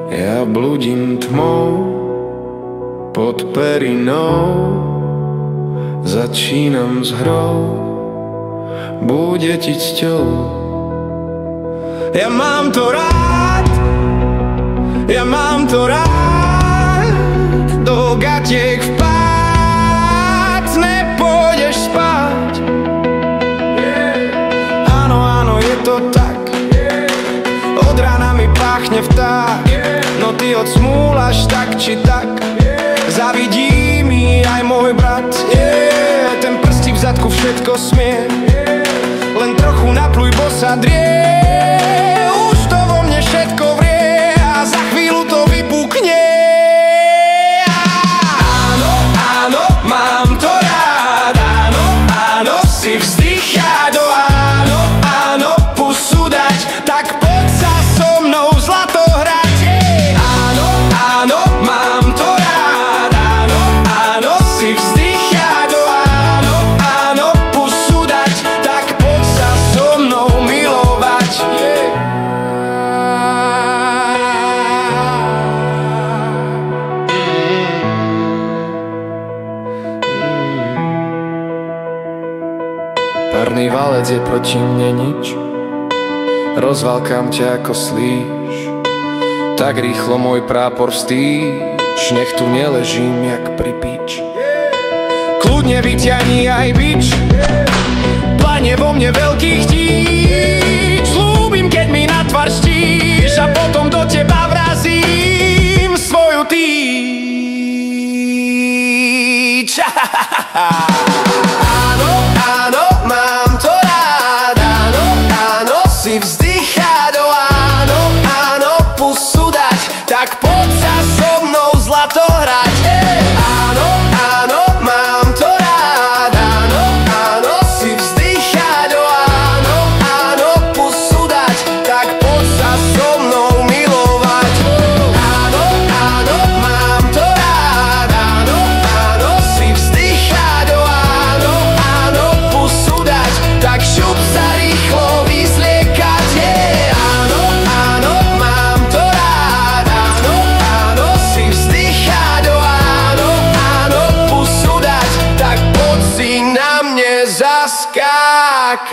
Ja blúdim tmou pod perinou, začínam s hrou, bude ti cťou. Ja mám to rád, ja mám to rád, do gatiek vpád, nepôjdeš spať. Áno, áno, je to tak, od rána mi páchne vták, no ty odsmúlaš tak či tak, zavidí mi aj môj brat. Ten prstí v zadku všetko smie, len trochu napluj, bo sa drie. Už to vo mne všetko vrie a za chvíľu to vypukne. Áno, áno, mám to rád, áno, áno, si vzdychať, do áno, áno, pusu dať, tak poď sa so mnou zlato hrať. Áno, áno, mám to rád, áno, áno, si vzdychať, do áno, áno, pusu dať, tak poď sa so mnou milovať. Parný valec je proti mne nič, rozvalkám ťa ako slíš, tak rýchlo môj prápor vstýč, nech tu neležím jak pri pič. Kľudne vyťahni aj bič, plane vo mne veľký chtíč, slúbim, keď mi na tvár štíš a potom do teba vrazím svoju tyč. Áno, áno, mám to rád, áno, áno, si vzdychať, do áno, áno, pusu dať, tak poď sa so mnou zlato hrať. Áno, áno, mám to rád, áno, áno, si vzdychať, do áno, áno, pusu dať, tak poď sa so mnou milovať. Áno, áno, mám to rád, áno, áno, si vzdychať, do áno, áno, pusu dať, tak šup sa rýchlo vyzliekať. Áno, áno, mám to rád, áno, áno, si vzdychať, do áno, áno, pusu dať, tak poď si na mne zaskákať.